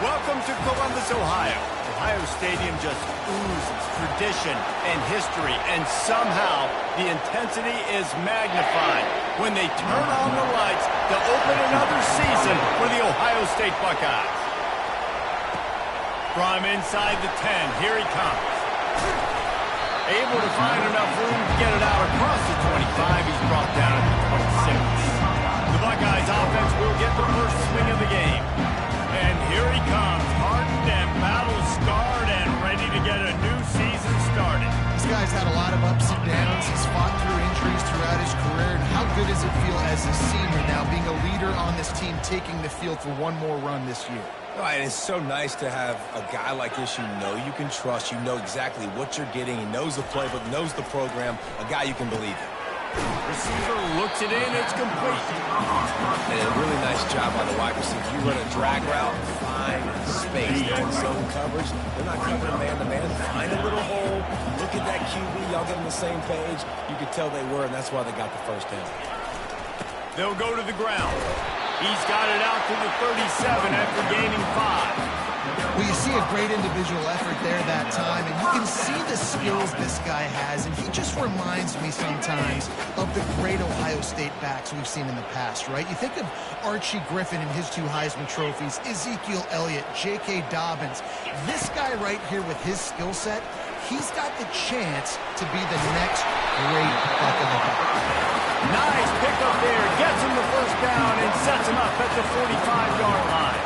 Welcome to Columbus, Ohio. Ohio Stadium just oozes tradition and history, and somehow the intensity is magnified when they turn on the lights to open another season for the Ohio State Buckeyes. From inside the 10, here he comes. Able to find enough room to get it out across the 25. He's brought down at the 26. The Buckeyes offense will get the first swing of the game. And here he comes, hardened and battle-scarred and ready to get a new season started. This guy's had a lot of ups and downs. He's fought through injuries throughout his career. And how good does it feel as a senior now, being a leader on this team, taking the field for one more run this year? Right, it's so nice to have a guy like this you know you can trust. You know exactly what you're getting. He knows the playbook, knows the program, a guy you can believe in. Receiver looks it in, it's complete. And a really nice job by the wide receiver. You run a drag route, find space. They're in zone coverage. They're not covering man-to-man. Find a little hole. Look at that QB. Y'all get on the same page. You could tell they were, and that's why they got the first down. They'll go to the ground. He's got it out to the 37 after gaining 5. Well, you see a great individual effort there that time, and you can see the skills this guy has, and he just reminds me sometimes of the great Ohio State backs we've seen in the past, right? You think of Archie Griffin and his 2 Heisman trophies, Ezekiel Elliott, J.K. Dobbins. This guy right here with his skill set, he's got the chance to be the next great Buckeye. Nice pickup there, gets him the first down and sets him up at the 45-yard line.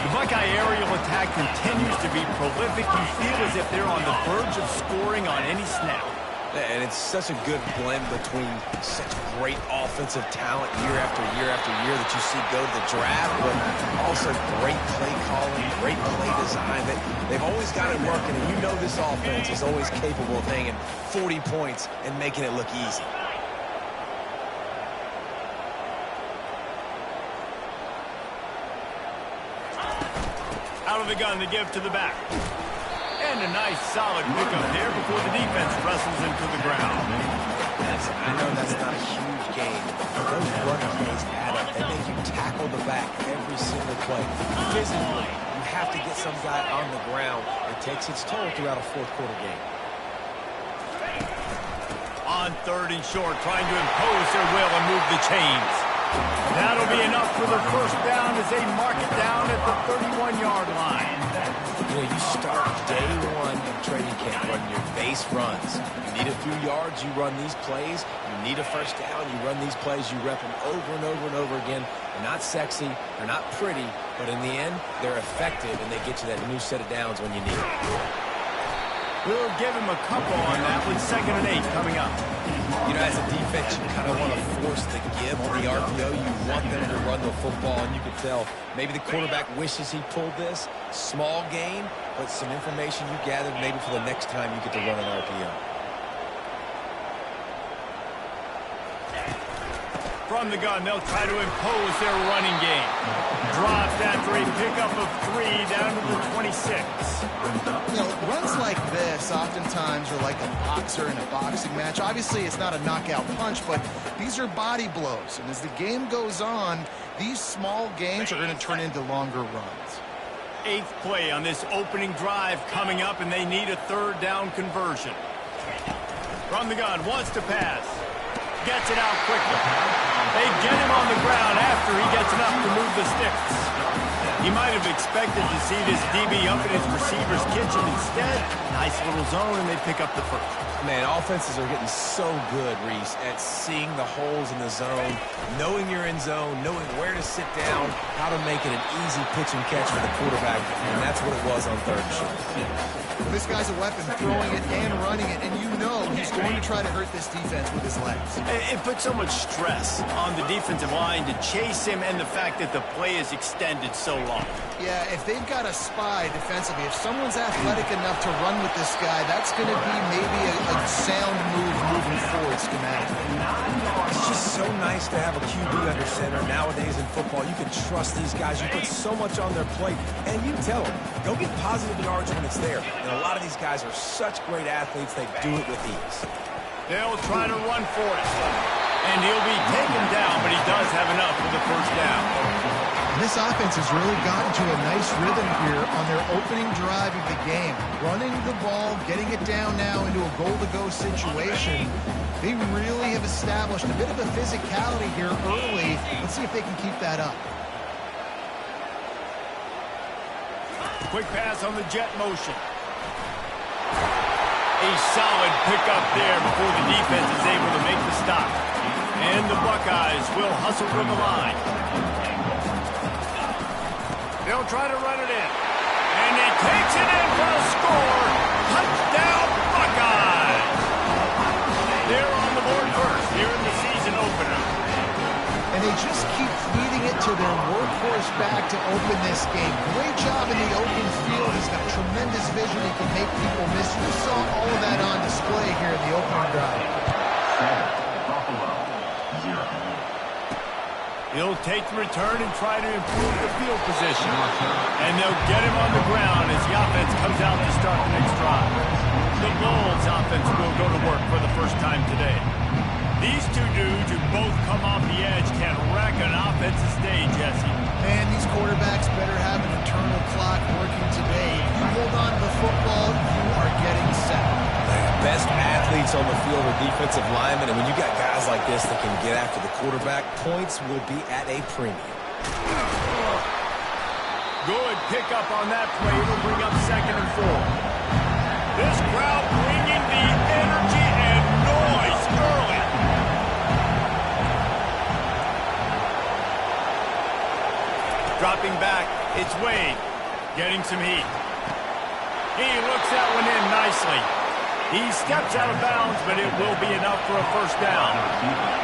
The Buckeye aerial attack continues to be prolific. You feel as if they're on the verge of scoring on any snap. And it's such a good blend between such great offensive talent year after year after year that you see go to the draft, but also great play calling, great play design. They've always got it working, and you know this offense is always capable of hanging 40 points and making it look easy. Out of the gun to give to the back. And a nice solid pickup there before the defense wrestles him to the ground. I know that's not a huge game, but those run plays add up. They make you tackle the back every single play. Physically, you have to get some guy on the ground. It takes its toll throughout a fourth-quarter game. On 3rd and short, trying to impose their will and move the chains. That'll be enough for the first down as they mark it down at the 31-yard line. You know, you start day one of training camp running your base runs. You need a few yards, you run these plays. You need a first down, you run these plays. You rep them over and over and over again. They're not sexy, they're not pretty, but in the end, they're effective, and they get you that new set of downs when you need it. We'll give him a couple on that with 2nd and 8 coming up. You know, as a defense, you kind of want to force the give on the RPO. You want them to run the football, and you can tell maybe the quarterback wishes he pulled this. Small gain, but some information you gathered maybe for the next time you get to run an RPO. From the gun, they'll try to impose their running game. Dropped after a pickup of 3 down to the 26. You know, runs like this oftentimes are like a boxer in a boxing match. Obviously, it's not a knockout punch, but these are body blows. And as the game goes on, these small gains are going to turn into longer runs. 8th play on this opening drive coming up, and they need a 3rd down conversion. From the gun, wants to pass. Gets it out quickly. They get him on the ground after he gets enough to move the sticks. He might have expected to see this DB up in his receiver's kitchen. Instead, nice little zone, and they pick up the first. Man, offenses are getting so good, Reese, at seeing the holes in the zone, knowing you're in zone, knowing where to sit down, how to make it an easy pitch and catch for the quarterback, and that's what it was on 3rd and short. This guy's a weapon, throwing it and running it, and you know he's going to try to hurt this defense with his legs. It puts so much stress on the defensive line to chase him, and the fact that the play is extended so long. Yeah, if they've got a spy defensively, if someone's athletic enough to run with this guy, that's going to be maybe a sound move moving forward schematically. It's just so nice to have a QB under center. Nowadays in football, you can trust these guys. You put so much on their plate, and you tell them, go get positive yards when it's there. And a lot of these guys are such great athletes, they do it with ease. They'll try to run for it. And he'll be taken down, but he does have enough for the first down. This offense has really gotten to a nice rhythm here on their opening drive of the game. Running the ball, getting it down now into a goal-to-go situation. They really have established a bit of a physicality here early. Let's see if they can keep that up. Quick pass on the jet motion. A solid pickup there before the defense is able to make the stop. And the Buckeyes will hustle from the line. They'll try to run it in. And he takes it in for a score. Touchdown, Buckeyes! They're on the board first here in the season opener. And they just keep feeding it to their workhorse back to open this game. Great job in the open field. He's got tremendous vision. He can make people miss. You saw all of that on display here in the opening drive. He'll take the return and try to improve the field position. And they'll get him on the ground as the offense comes out to start the next drive. The Bulls offense will go to work for the first time today. These two dudes who both come off the edge can wreck an offensive stage, Jesse. Man, these quarterbacks better have an internal clock working today. If you hold on to the football, you are getting set. Best athletes on the field are defensive linemen, and when you got guys like this that can get after the quarterback, points will be at a premium. Good pickup on that play. It'll bring up 2nd and 4. This crowd bringing the energy and noise early. Dropping back, it's Wade. Getting some heat. He looks that one in nicely. He steps out of bounds, but it will be enough for a first down.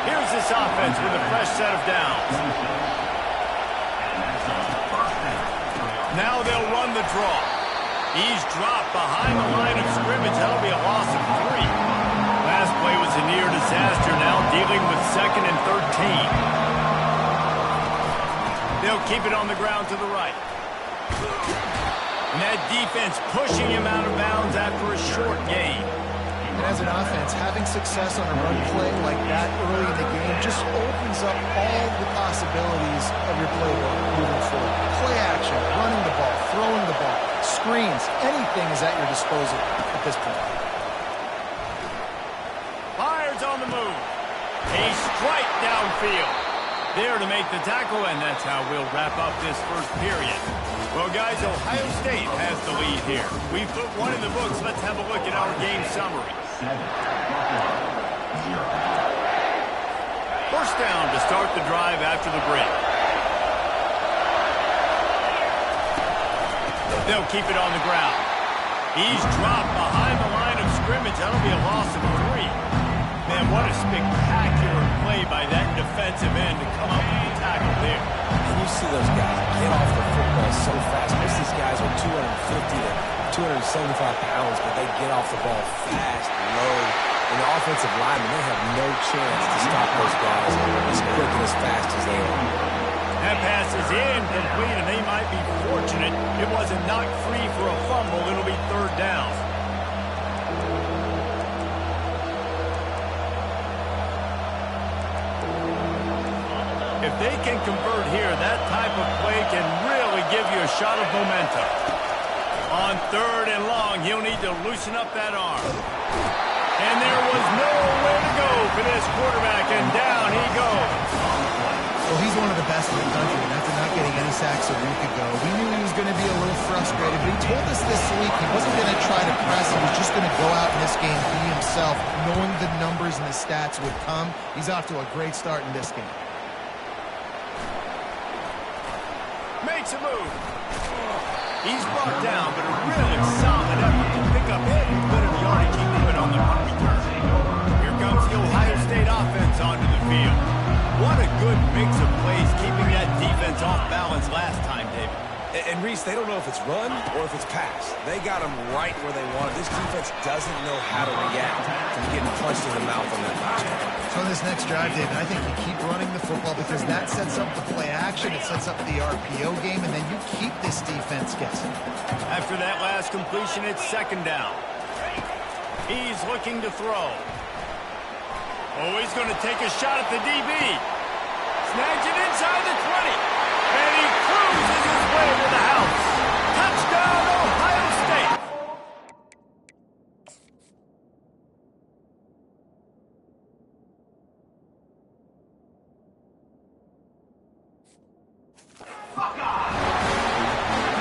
Here's this offense with a fresh set of downs. Now they'll run the draw. He's dropped behind the line of scrimmage. That'll be a loss of 3. Last play was a near disaster. Now dealing with 2nd and 13. They'll keep it on the ground to the right. And that defense pushing him out of bounds after a short gain. And as an offense, having success on a run play like that early in the game just opens up all the possibilities of your playbook moving forward. Play action, running the ball, throwing the ball, screens, anything is at your disposal at this point. Fires on the move. A strike downfield. There to make the tackle, and that's how we'll wrap up this first period. Well, guys, Ohio State has the lead here. We've put one in the books. Let's have a look at our game summary. First down to start the drive after the break. They'll keep it on the ground. He's dropped behind the line of scrimmage. That'll be a loss of 3. Man, what a spectacular play by that defensive end to come up with the tackle there. And you see those guys get off the football so fast. Most of these guys are 250 to 275 pounds, but they get off the ball fast, low. And the offensive linemen, they have no chance to stop those guys as quick and as fast as they are. That pass is incomplete, and they might be fortunate it wasn't knocked free for a fumble. It'll be 3rd down. If they can convert here, that type of play can really give you a shot of momentum. On 3rd and long, he'll need to loosen up that arm. And there was nowhere to go for this quarterback, and down he goes. Well, he's one of the best in the country, and after not getting any sacks a week ago, we knew he was going to be a little frustrated, but he told us this week he wasn't going to try to press. He was just going to go out in this game, be himself, knowing the numbers and the stats would come. He's off to a great start in this game. Makes a move. He's brought down, but a really solid effort to pick up every bit of yardage he could on the punt return. Here comes the Ohio State offense onto the field. What a good mix of plays keeping that defense off balance last time, David. And Reese, they don't know if it's run or if it's pass. They got them right where they want it. This defense doesn't know how to react from getting punched in the mouth on that last one. So this next drive, David, I think you keep running the football because that sets up the play action, it sets up the RPO game, and then you keep this defense guessing. After that last completion, it's 2nd down. He's looking to throw. Oh, he's going to take a shot at the DB. Snags it inside the 20. And he cruises his way to the house. Touchdown, Ohio State.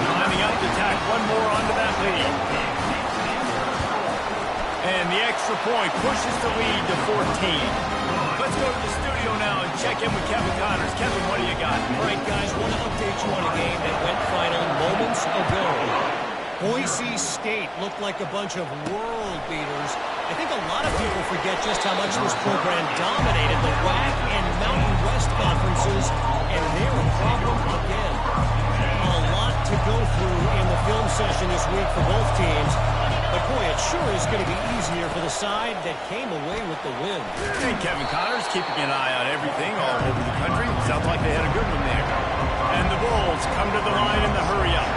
Lining up to tack one more onto that lead. And the extra point pushes the lead to 14. Let's go to the studio now and check in with Kevin Connors. Kevin, what do you got? All right, guys, want to update you on a game that went final moments ago. Boise State looked like a bunch of world beaters. I think a lot of people forget just how much this program dominated the WAC and Mountain West conferences, and they're a problem again. A lot to go through in the film session this week for both teams. But, boy, it sure is going to be easier for the side that came away with the win. And Kevin Connors keeping an eye on everything all over the country. Sounds like they had a good one there. And the Bulls come to the line in the hurry-up.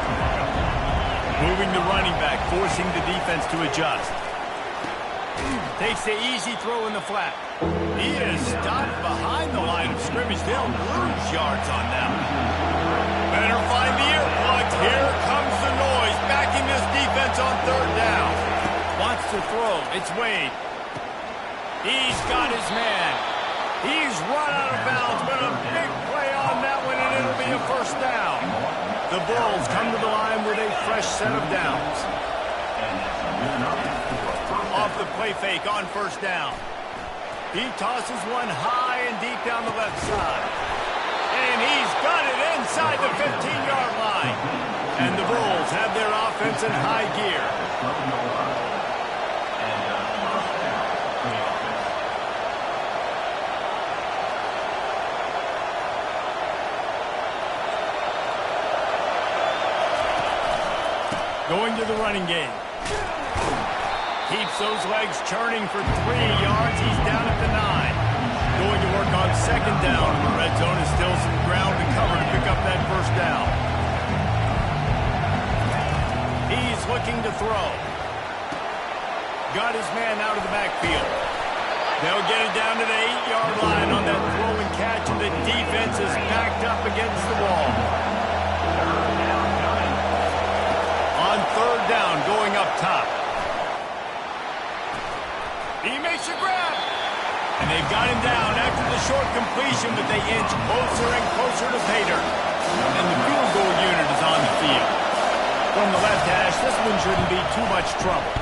Moving the running back, forcing the defense to adjust. Takes the easy throw in the flat. He is stopped behind the line of scrimmage. They'll lose yards on that one. Better find the earplugs. Here comes the noise, backing this defense on third down. Wants to throw. It's Wade. He's got his man. He's run out of bounds, but a big play on that one, and it'll be a first down. The Bulls come to the line with a fresh set of downs. Off the play fake on first down. He tosses one high and deep down the left side. And he's got it inside the 15-yard line. And the Bulls have their offense in high gear. Going to the running game. Keeps those legs churning for 3 yards. He's down at the 9. Going to work on second down. The red zone is still some ground to cover to pick up that first down. He's looking to throw. Got his man out of the backfield. They'll get it down to the 8-yard line on that throw and catch, and the defense is backed up against the wall. On third down, going up top. He makes a grab. And they've got him down after the short completion, but they inch closer and closer to pay dirt. And the field goal unit is on the field. From the left hash, this one shouldn't be too much trouble.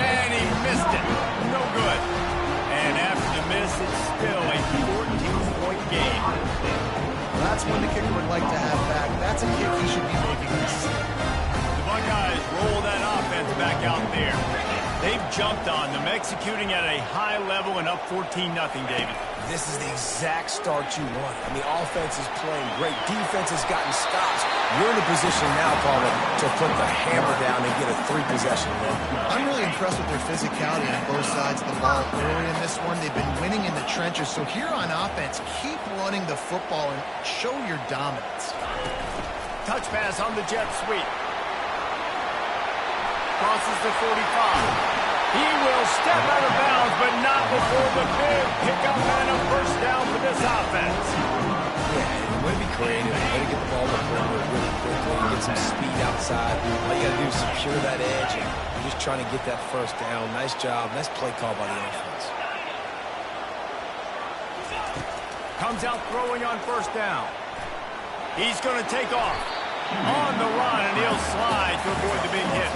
And he missed it. No good. And after the miss, it's still a 14-point game. That's when the kicker would like to have back. That's a kick he should be making this. The Buckeyes roll that offense back out there. They've jumped on them, executing at a high level and up 14-0, David. This is the exact start you want. I mean, offense is playing great. Defense has gotten stops. You're in a position now, Paula, to put the hammer down and get a 3-possession lead. I'm really impressed with their physicality on both sides of the ball. Early in this one, they've been winning in the trenches. So here on offense, keep running the football and show your dominance. Touch pass on the jet sweep. Crosses the 45. He will step out of bounds, but not before the big pickup and a first down for this offense. Yeah, way to be creative. Way to get the ball to the perimeter really quickly. Get some speed outside. All you got to do is secure that edge, and you're just trying to get that first down. Nice job. Nice play call by the offense. Comes out throwing on first down. He's going to take off. On the run, and he'll slide to avoid the big hit.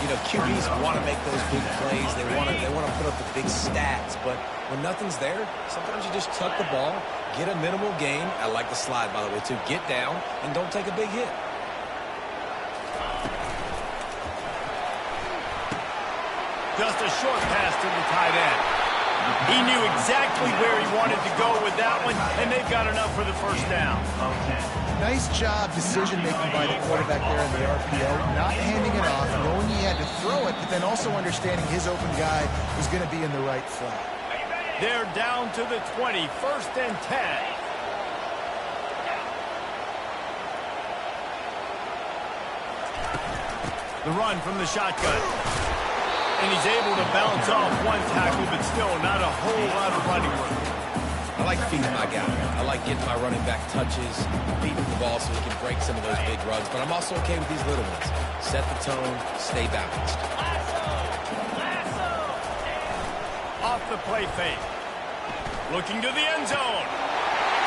You know, QBs want to make those big plays. They want to put up the big stats. But when nothing's there, sometimes you just tuck the ball, get a minimal gain. I like the slide, by the way, too. Get down and don't take a big hit. Just a short pass to the tight end. He knew exactly where he wanted to go with that one, and they've got enough for the first down. Nice job decision-making by the quarterback there in the RPO, not handing it off, knowing he had to throw it, but then also understanding his open guy was going to be in the right flat. They're down to the 20, 1st and 10. The run from the shotgun. And he's able to bounce off one tackle, but still not a whole lot of running room. I like feeding my guy. I like getting my running back touches, beating the ball so he can break some of those big runs. But I'm also okay with these little ones. Set the tone, stay balanced. Off the play fake. Looking to the end zone.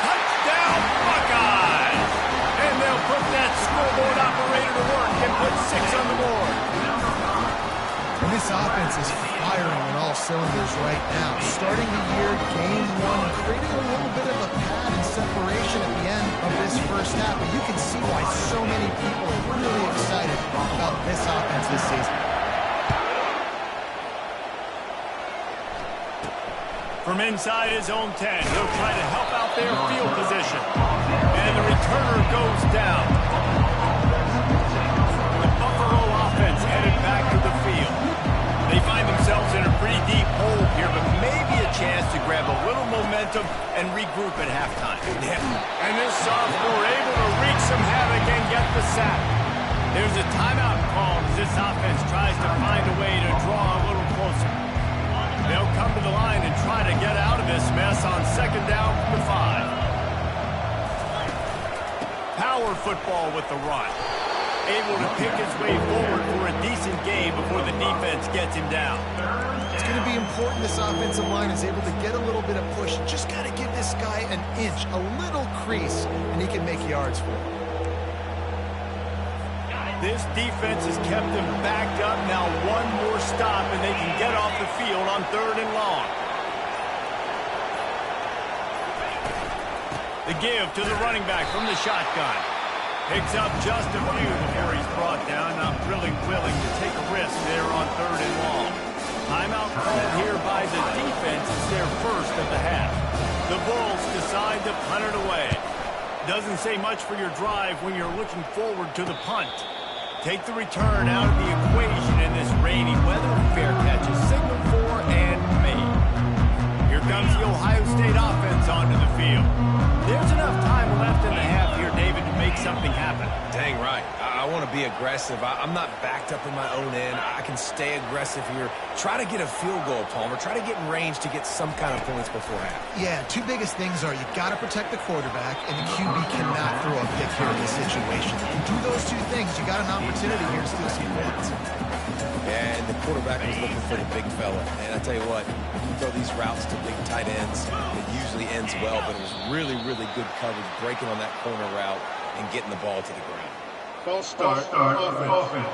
Touchdown, Buckeyes! And they'll put that scoreboard operator to work and put 6 on the board. And this offense is firing on all cylinders right now. Starting the year, game 1, creating a little bit of a pad and separation at the end of this first half. But you can see why so many people are really excited about this offense this season. From inside his own 10, he'll try to help out their field position. And the returner goes down. The Buffalo offense headed back to the field. They find themselves in a pretty deep hole here, but maybe a chance to grab a little momentum and regroup at halftime. And this sophomore able to wreak some havoc and get the sack. There's a timeout call as this offense tries to find a way to draw a little closer. They'll come to the line and try to get out of this mess on 2nd down from the 5. Power football with the run. Able to pick his way forward for a decent gain before the defense gets him down. It's going to be important this offensive line is able to get a little bit of push. Just got to give this guy an inch, a little crease, and he can make yards for it. This defense has kept them backed up. Now one more stop, and they can get off the field on 3rd and long. The give to the running back from the shotgun. Picks up just a few before he's brought down. Not really willing to take a risk there on 3rd and long. Timeout called here by the defense. It's their first of the half. The Bulls decide to punt it away. Doesn't say much for your drive when you're looking forward to the punt. Take the return out of the equation in this rainy weather. Fair catch is signaled for and made. Here comes the Ohio State offense onto the field. There's enough time left in the half here, David, to make something happen. Dang right. I want to be aggressive. I'm not backed up in my own end. I can stay aggressive here. Try to get a field goal, Palmer. Try to get in range to get some kind of points before half. Yeah, 2 biggest things are you got to protect the quarterback, and the QB cannot throw a pick here in this situation. If you do those 2 things, you got an opportunity here to steal some points. And the quarterback was looking for the big fella. And I tell you what, you throw these routes to big tight ends, it usually ends well, but it was really, really good coverage, breaking on that corner route and getting the ball to the ground. False start offense.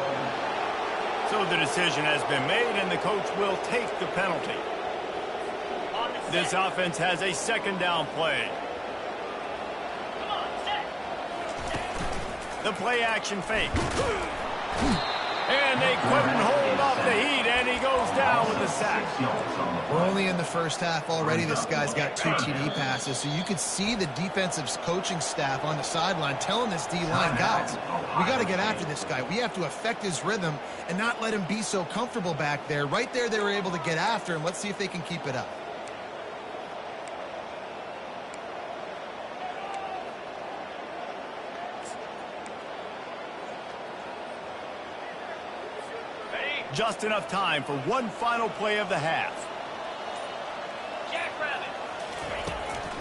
So the decision has been made, and the coach will take the penalty. This offense has a 2nd down play. The play action fake. And they couldn't hold off the heat, and he goes down with the sack. We're only in the first half already. This guy's got 2 TD passes, so you could see the defensive coaching staff on the sideline telling this D-line, guys, we got to get after this guy. We have to affect his rhythm and not let him be so comfortable back there. Right there, they were able to get after him. Let's see if they can keep it up. Just enough time for one final play of the half.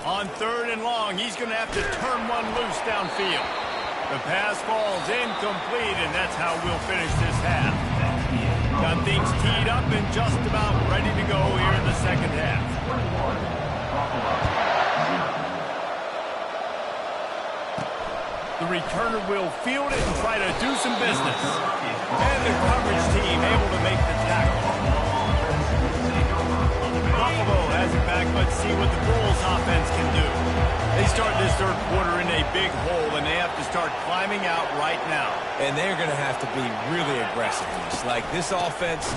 On 3rd and long, he's going to have to turn one loose downfield. The pass falls incomplete, and that's how we'll finish this half. Got things teed up and just about ready to go here in the 2nd half. The returner will field it and try to do some business. And the coverage team able to make the tackle. Buffalo has it back. Let's see what the Bulls offense can do. They start this 3rd quarter in a big hole, and they have to start climbing out right now. And they're going to have to be really aggressive in this. Like this offense,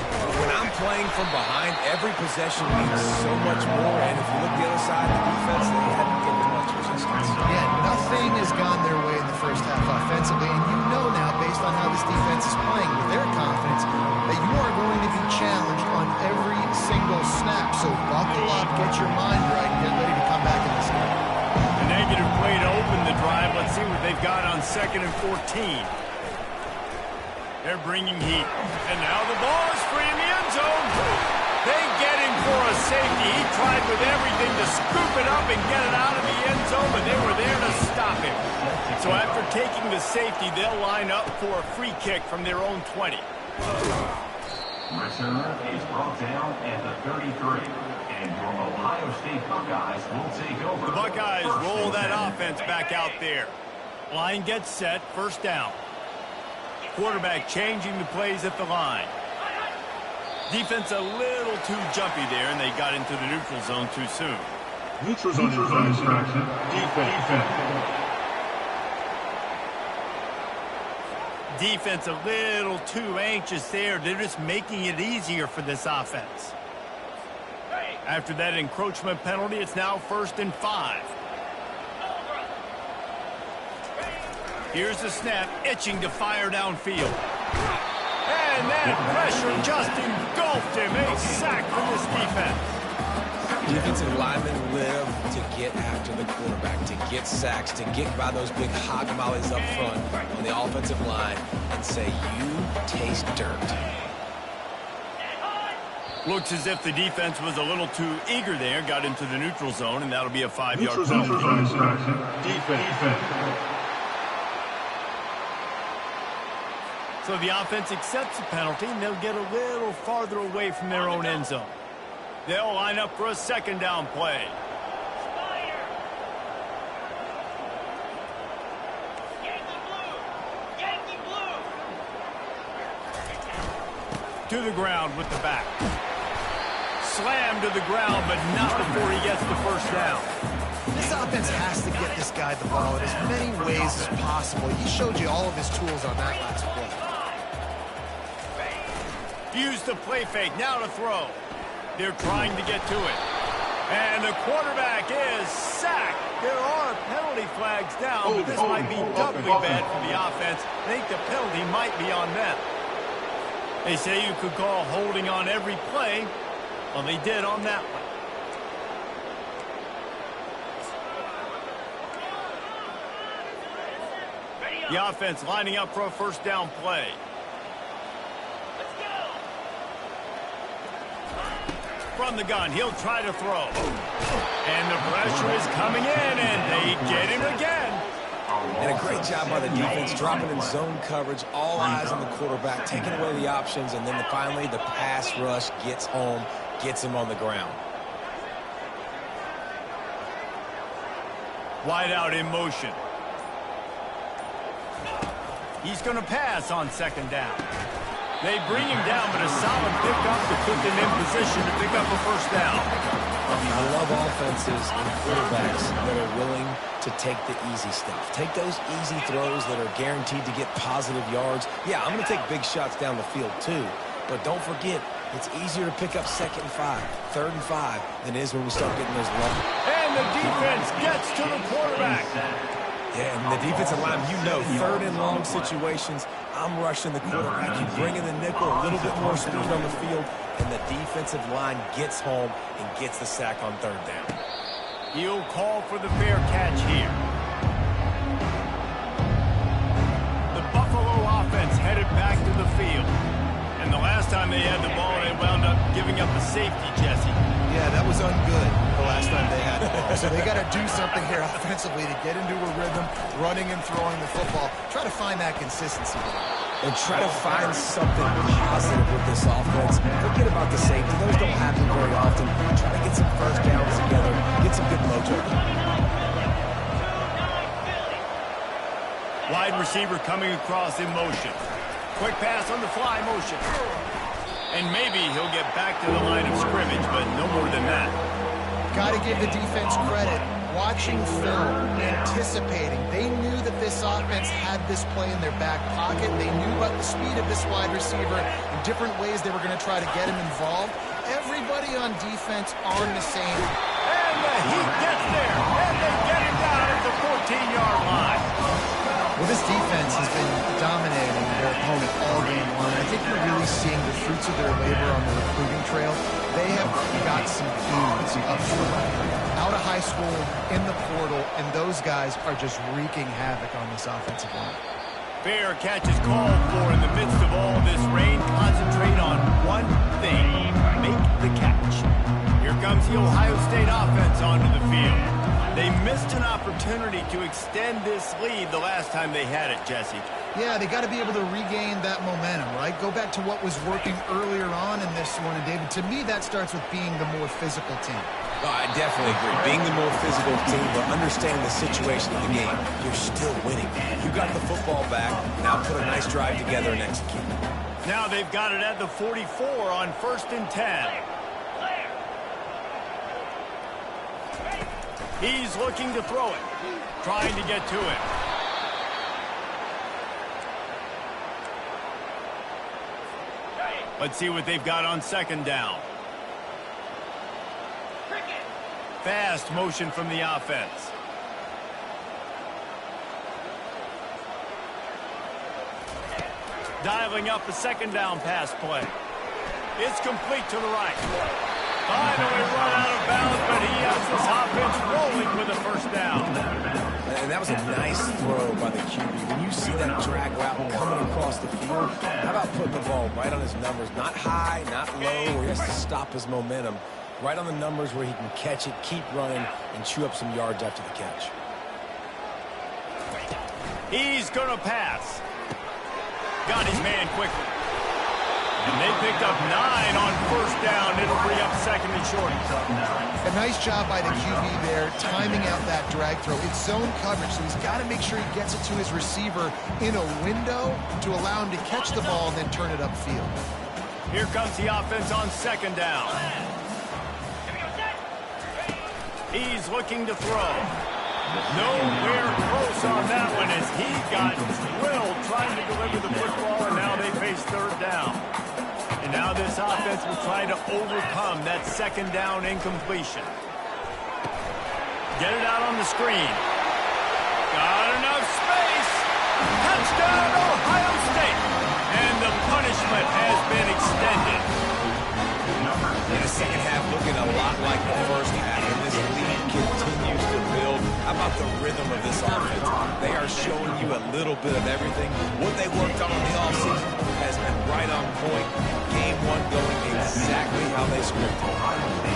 when I'm playing from behind, every possession means so much more. And if you look the other side of the defense, they haven't given much resistance. Yeah, nothing has gone their way in the first half offensively, and you know now, based on how this defense is playing with their confidence, that you are going to be challenged on every single snap. So buckle up, get your mind right, and get ready to come back in this game. A negative play to open the drive. Let's see what they've got on 2nd and 14. They're bringing heat. And now the ball is free in the end zone. They get him for a safety. He tried with everything to scoop it up and get it out of the end zone, but they were there to stop him. So after taking the safety, they'll line up for a free kick from their own 20. Return is brought down at the 33. And your Ohio State Buckeyes will take over. The Buckeyes roll that offense back out there. Line gets set, first down. Quarterback changing the plays at the line. Defense a little too jumpy there, and they got into the neutral zone too soon. Neutral zone infraction. Defense. Defense a little too anxious there. They're just making it easier for this offense. After that encroachment penalty, it's now 1st and 5. Here's the snap, itching to fire downfield. And that pressure just engulfed him. A sack for this defense. Defensive linemen live to get after the quarterback, to get sacks, to get by those big hog mollies up front on the offensive line and say, you taste dirt. Looks as if the defense was a little too eager there, got into the neutral zone, and that'll be a 5-yard penalty. Defense. So the offense accepts the penalty, and they'll get a little farther away from their own end zone. They'll line up for a 2nd down play. To the ground with the back. Slammed to the ground, but not before he gets the first down. This offense has to get this guy the ball in as many ways as possible. He showed you all of his tools on that last play. Use the play fake, now to throw. They're trying to get to it. And the quarterback is sacked. There are penalty flags down, but this might be doubly bad for the offense. I think the penalty might be on them. They say you could call holding on every play. Well, they did on that one. The offense lining up for a 1st down play. From the gun, he'll try to throw. And the pressure is coming in, and they get him again. And a great job by the defense, dropping in zone coverage, all eyes on the quarterback, taking away the options, and then finally the pass rush gets home, gets him on the ground. Wide out in motion. He's going to pass on 2nd down. They bring him down, but a solid pickup to put them in position to pick up a 1st down. I love offenses and quarterbacks that are willing to take the easy stuff. Take those easy throws that are guaranteed to get positive yards. Yeah, I'm going to take big shots down the field too, but don't forget, it's easier to pick up 2nd and 5, 3rd and 5 than it is when we start getting those long. And the defense gets to the quarterback. Yeah, and the defensive line, you know, 3rd and long situations, I'm rushing the quarterback. You bring in the nickel, a little bit more speed on the field, and the defensive line gets home and gets the sack on 3rd down. He'll call for the fair catch here. The Buffalo offense headed back to the field. And the last time they had the ball, they wound up giving up a safety, Jesse. Yeah, that was ungood the last time they had the ball. So they got to do something here offensively to get into a rhythm, running and throwing the football. Try to find that consistency. And try to find something positive with this offense. Forget about the safety. Those don't happen very often. Try to get some 1st downs together. Get some good mojo. Wide receiver coming across in motion. Quick pass on the fly motion. And maybe he'll get back to the line of scrimmage, but no more than that. Got to give the defense credit. Watching film, anticipating. They knew that this offense had this play in their back pocket. They knew about the speed of this wide receiver and different ways they were going to try to get him involved. Everybody on defense on the same. And the Heat gets there, and they get him down at the 14-yard line. Well, this defense has been dominating their opponent all game long. I think you're really seeing the fruits of their labor on the recruiting trail. They have got some dudes up front, out of high school, in the portal, and those guys are just wreaking havoc on this offensive line. Fair catch is called for in the midst of all this rain. Concentrate on one thing. Make the catch. comes the Ohio State offense onto the field. They missed an opportunity to extend this lead the last time they had it, Jesse. Yeah, they got to be able to regain that momentum, right? Go back to what was working earlier on in this one. And, David, to me, that starts with being the more physical team. Oh, I definitely agree. Being the more physical team, but understanding the situation of the game, you're still winning. You got the football back. Now put a nice drive together and execute. Now they've got it at the 44 on 1st and 10. He's looking to throw it, trying to get to it. Let's see what they've got on 2nd down. Fast motion from the offense. Dialing up a 2nd down pass play. It's complete to the right. Finally run out of bounds, but he has this offense rolling with a 1st down. And that was a nice throw by the QB. When you see that drag route coming across the field, how about putting the ball right on his numbers? Not high, not low, where he has to stop his momentum. Right on the numbers where he can catch it, keep running, and chew up some yards after the catch. He's going to pass. Got his man quickly. And they picked up 9 on 1st down. It'll bring up 2nd and short. A nice job by the QB there, timing out that drag throw. It's zone coverage, so he's got to make sure he gets it to his receiver in a window to allow him to catch the ball and then turn it upfield. Here comes the offense on 2nd down. He's looking to throw. Nowhere close on that one as he got drilled trying to deliver the football, and now they face 3rd down. And now this offense will try to overcome that 2nd down incompletion. Get it out on the screen. Got enough space. Touchdown, Ohio State. And the punishment has been extended. In the second half, looking a lot like the first half, and this lead continues to build. How about the rhythm of this offense? They are showing you a little bit of everything. What they worked on in the offseason has been right on point. Game 1 going exactly how they scripted.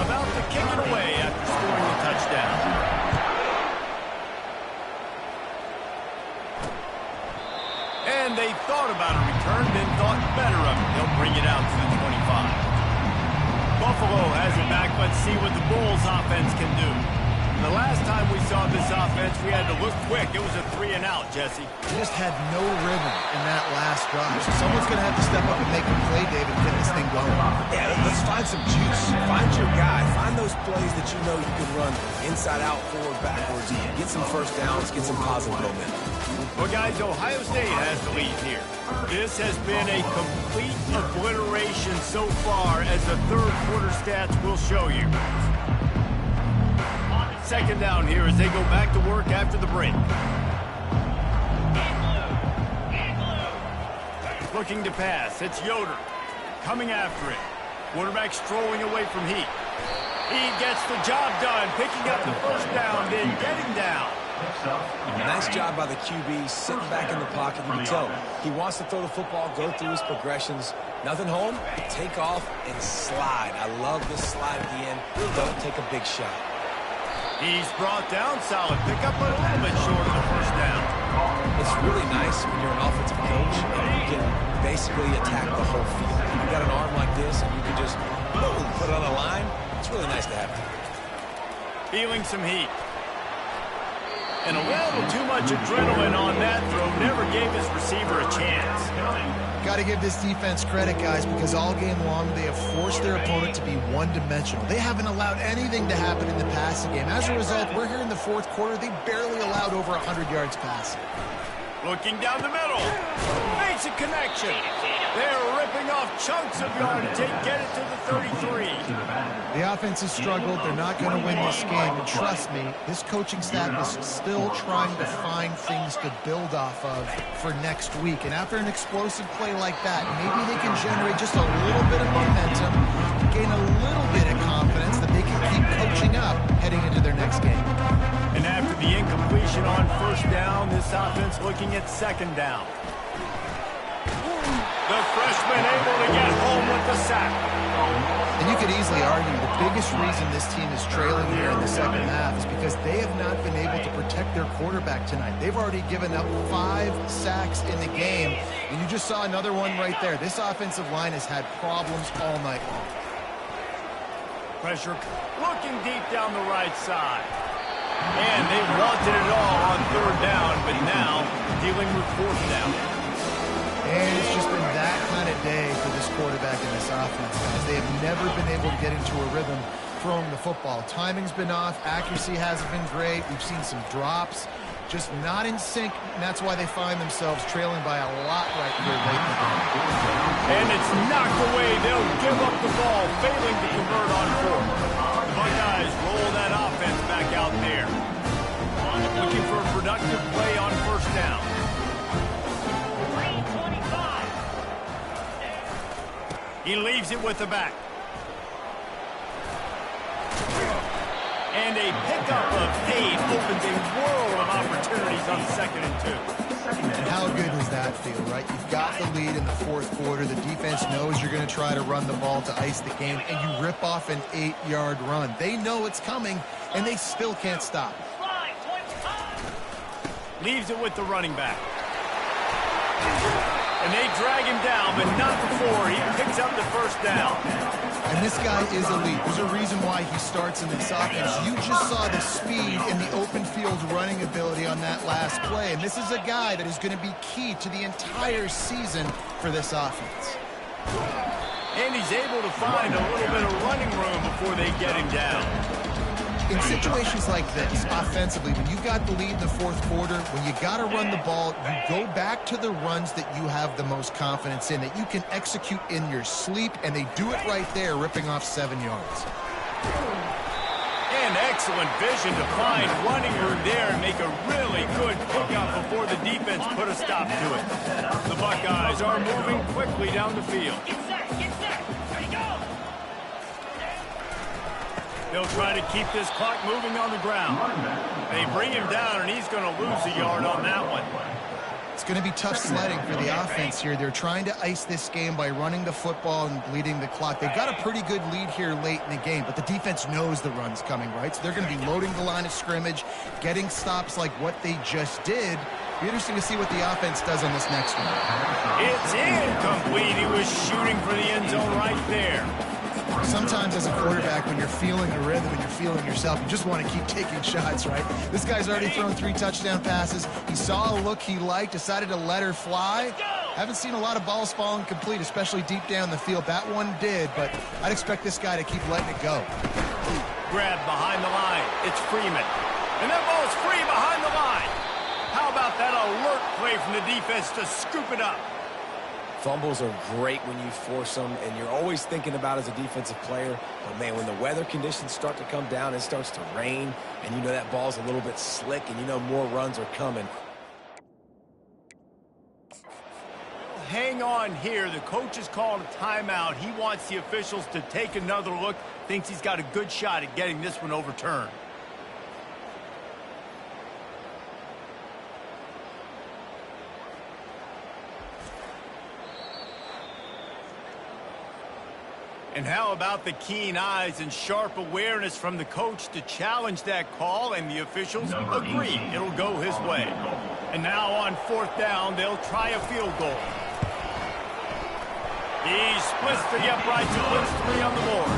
About to kick it away after scoring the touchdown. And they thought about a return, then thought better of it. They'll bring it out to the 25. Buffalo has it back. Let's see what the Bulls offense can do. The last time we saw this offense, we had to look quick. It was a 3-and-out, Jesse. Just had no rhythm in that last drive. So someone's going to have to step up and make a play, David, and get this thing going. Yeah, let's find some juice. Find your guy. Find those plays that you know you can run inside out, forward, backwards. Get some 1st downs. Get some positive momentum. Well, guys, Ohio State has the lead here. This has been a complete obliteration so far, as the 3rd quarter stats will show you. 2nd down here as they go back to work after the break. Looking to pass. It's Yoder coming after it. Quarterback strolling away from Heat. He gets the job done, picking up the 1st down, then getting down. Nice job by the QB, sitting back in the pocket. You can tell he wants to throw the football, go through his progressions. Nothing home, take off, and slide. I love this slide at the end. Don't take a big shot. He's brought down. Solid pickup, but a little bit short of the 1st down. It's really nice when you're an offensive coach and you can basically attack the whole field. You've got an arm like this, and you can just boom, put it on a line. It's really nice to have that. Feeling some heat. And a little too much adrenaline on that throw. Never gave his receiver a chance. Got to give this defense credit, guys, because all game long they have forced their opponent to be one-dimensional. They haven't allowed anything to happen in the passing game. As a result, we're here in the 4th quarter. They barely allowed over 100 yards passing. Looking down the middle. Makes a connection. They're ripping off chunks of yardage. They get it to the 33. The offense has struggled. They're not going to win this game. And trust me, this coaching staff is still trying to find things to build off of for next week. And after an explosive play like that, maybe they can generate just a little bit of momentum, gain a little bit of confidence that they can keep coaching up heading into their next game. And after the incompletion on 1st down, this offense looking at 2nd down. The freshman able to get home with the sack. And you could easily argue the biggest reason this team is trailing here in the second half is because they have not been able to protect their quarterback tonight. They've already given up 5 sacks in the game, and you just saw another one right there. This offensive line has had problems all night long. Pressure looking deep down the right side. And they wanted it all on 3rd down, but now dealing with 4th down. And it's just been that kind of day for this quarterback and this offense, guys. They have never been able to get into a rhythm throwing the football. Timing's been off. Accuracy hasn't been great. We've seen some drops. Just not in sync, and that's why they find themselves trailing by a lot right here late in the game. And it's knocked away. They'll give up the ball, failing to convert on 4th. The Buckeyes roll that offense back out there. Looking for a productive play on 1st down. He leaves it with the back. And a pickup of 8 opens a world of opportunities on 2nd and 2. And how good does that feel, right? You've got the lead in the 4th quarter. The defense knows you're going to try to run the ball to ice the game, and you rip off an 8-yard run. They know it's coming, and they still can't stop it. Leaves it with the running back. And they drag him down, but not before he picks up the 1st down. And this guy is elite. There's a reason why he starts in this offense. You just saw the speed and the open field running ability on that last play. And this is a guy that is going to be key to the entire season for this offense. And he's able to find a little bit of running room before they get him down. In situations like this, offensively, when you got the lead in the 4th quarter, when you got to run the ball, you go back to the runs that you have the most confidence in, that you can execute in your sleep, and they do it right there, ripping off 7 yards. And excellent vision to find running room there and make a really good pickup before the defense put a stop to it. The Buckeyes are moving quickly down the field. They'll try to keep this clock moving on the ground. They bring him down, and he's going to lose a yard on that one. It's going to be tough sledding for the offense here. They're trying to ice this game by running the football and bleeding the clock. They've got a pretty good lead here late in the game, but the defense knows the run's coming, right? So they're going to be loading the line of scrimmage, getting stops like what they just did. Be interesting to see what the offense does on this next one. It's incomplete. He was shooting for the end zone right there. Sometimes as a quarterback, when you're feeling the rhythm and you're feeling yourself, you just want to keep taking shots, right? This guy's already thrown 3 touchdown passes. He saw a look he liked, decided to let her fly. Haven't seen a lot of balls falling complete, especially deep down the field. That one did, but I'd expect this guy to keep letting it go. Grab behind the line. It's Freeman. And that ball's free behind the line. How about that alert play from the defense to scoop it up? Fumbles are great when you force them, and you're always thinking about as a defensive player, but man, when the weather conditions start to come down, it starts to rain, and you know that ball's a little bit slick, and you know more runs are coming. Hang on here. The coach has called a timeout. He wants the officials to take another look. Thinks he's got a good shot at getting this one overturned. And how about the keen eyes and sharp awareness from the coach to challenge that call, and the officials agree it'll go his way. And now on 4th down, they'll try a field goal. He splits the uprights and puts 3 on the board.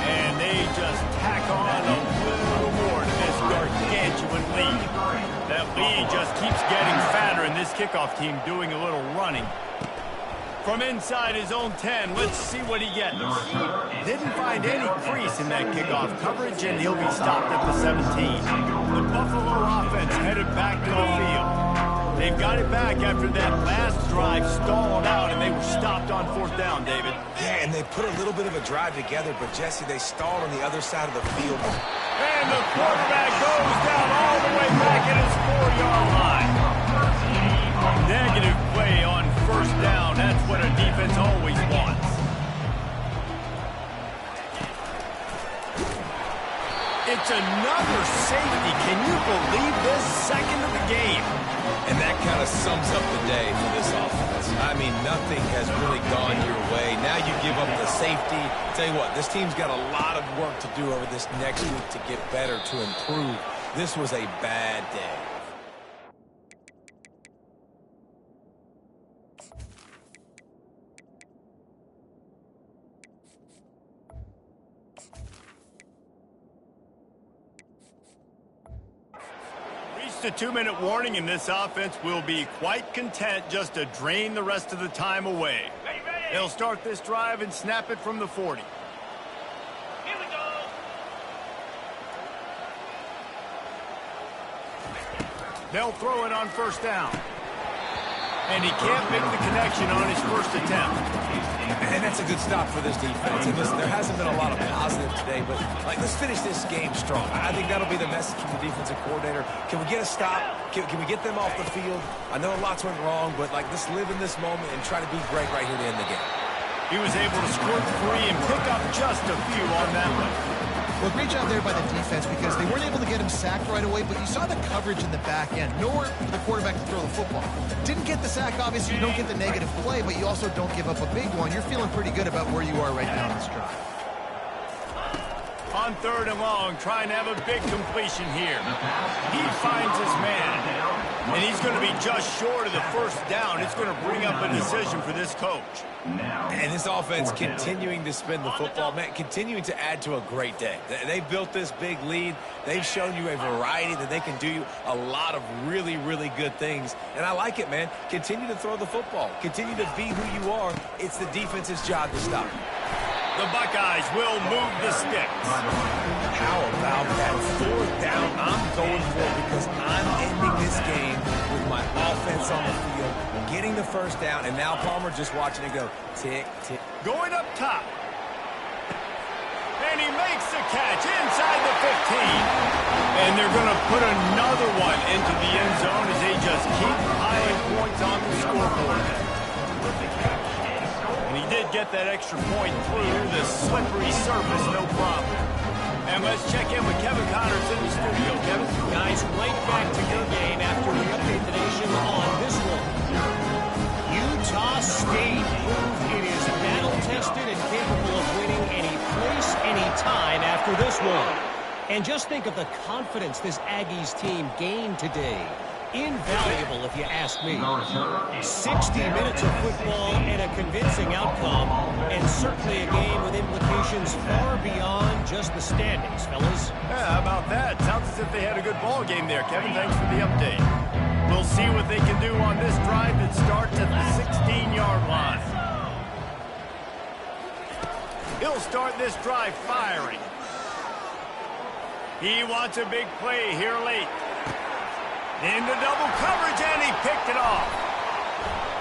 And they just tack on a little more to this gargantuan lead. That lead just keeps getting fatter, and this kickoff team doing a little running. From inside his own 10, let's see what he gets. Didn't find any crease in that kickoff coverage, and he'll be stopped at the 17. The Buffalo offense headed back to the field. They've got it back after that last drive stalled out, and they were stopped on 4th down, David. Yeah, and they put a little bit of a drive together, but Jesse, they stalled on the other side of the field. And the quarterback goes down all the way back at his 4-yard line. Negative play on 1st down. That's what a defense always wants. It's another safety. Can you believe this? Second of the game. And that kind of sums up the day for this offense. I mean, nothing has really gone your way. Now you give up the safety. Tell you what, this team's got a lot of work to do over this next week to get better, to improve. This was a bad day. A 2-minute warning, and this offense will be quite content just to drain the rest of the time away. They'll start this drive and snap it from the 40. Here we go. They'll throw it on first down. And he can't make the connection on his first attempt. And that's a good stop for this defense. And listen, there hasn't been a lot of positive today, but let's finish this game strong. I think that'll be the message from the defensive coordinator. Can we get a stop? Can we get them off the field? I know lots went wrong, but let's live in this moment and try to be great right here to end the game. He was able to squirt free and pick up just a few on that one. Well, great job there by the defense because they weren't able to get him sacked right away, but you saw the coverage in the back end. Nowhere for the quarterback to throw the football. Didn't get the sack, obviously you don't get the negative play, but you also don't give up a big one. You're feeling pretty good about where you are right now in this drive. On 3rd and long, trying to have a big completion here. He finds his man, and he's going to be just short of the first down. It's going to bring up a decision for this coach. And this offense continuing to spin the football, man, continuing to add to a great day. They built this big lead. They've shown you a variety that they can do a lot of really, really good things. And I like it, man. Continue to throw the football. Continue to be who you are. It's the defense's job to stop. The Buckeyes will move the sticks. How about that 4th down? I'm going for it because I'm ending this game with my offense on the field, getting the first down, and now Palmer just watching it go tick, tick. Going up top. And he makes the catch inside the 15. And they're going to put another one into the end zone as they just keep piling points on the scoreboard. And he did get that extra point through the slippery surface, no problem. And let's check in with Kevin Connors in the studio. Kevin? Guys, right back to your game after we update the nation on this one. Utah State proved it is battle-tested and capable of winning any place, any time after this one. And just think of the confidence this Aggies team gained today. Invaluable, if you ask me. 60 minutes of football and a convincing outcome, and certainly a game with implications far beyond just the standings, fellas. Yeah, how about that? Sounds as if they had a good ball game there, Kevin. Thanks for the update. We'll see what they can do on this drive that starts at the 16-yard line. He'll start this drive firing. He wants a big play here late. Into double coverage, and he picked it off.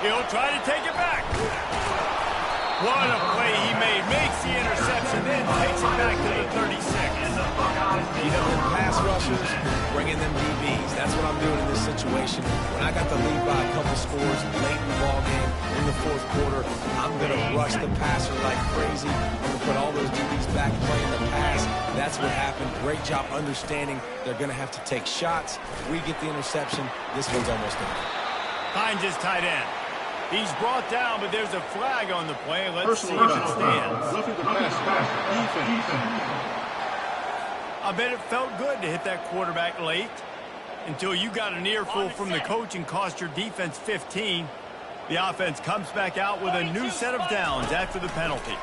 He'll try to take it back. What a play he made. Makes the interception, then takes it back to the 36. You know, the pass rushers, bringing them DBs. That's what I'm doing in this situation. When I got the lead by a couple scores late in the ball game, in the 4th quarter, I'm going to rush the passer like crazy. I'm going to put all those DBs back playing the pass. That's what happened. Great job understanding they're going to have to take shots. We get the interception. This one's almost done. Finds his tight end. He's brought down, but there's a flag on the play. Let's see if it stands. I bet it felt good to hit that quarterback late until you got an earful from the coach and cost your defense 15. The offense comes back out with a new set of downs after the penalty.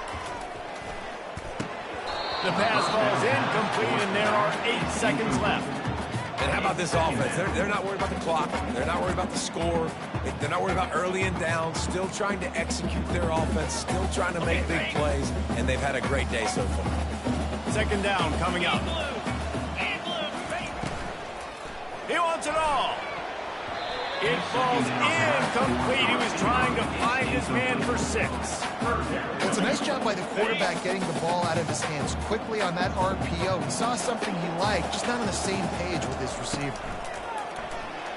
The pass falls incomplete, and there are 8 seconds left. And how about this offense? They're not worried about the clock. They're not worried about the score. They're not worried about early and down. Still trying to execute their offense. Still trying to make big plays. And they've had a great day so far. 2nd down coming up. He wants it all. It falls incomplete. He was trying to find his man for 6. It's a nice job by the quarterback getting the ball out of his hands quickly on that RPO. He saw something he liked, just not on the same page with his receiver.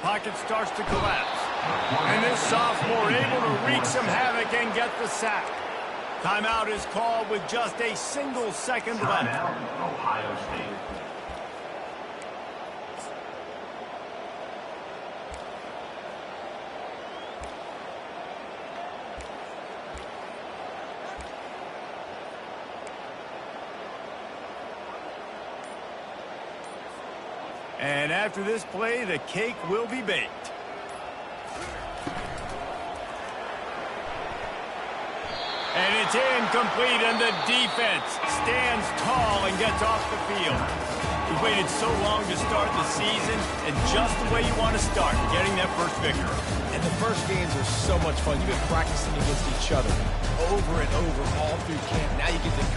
Pocket starts to collapse. And this sophomore able to wreak some havoc and get the sack. Timeout is called with just a single second left. Ohio State. And after this play, the cake will be baked. And it's incomplete, and the defense stands tall and gets off the field. We've waited so long to start the season, and just the way you want to start, getting that first victory. And the first games are so much fun. You've been practicing against each other over and over all through camp. Now you get to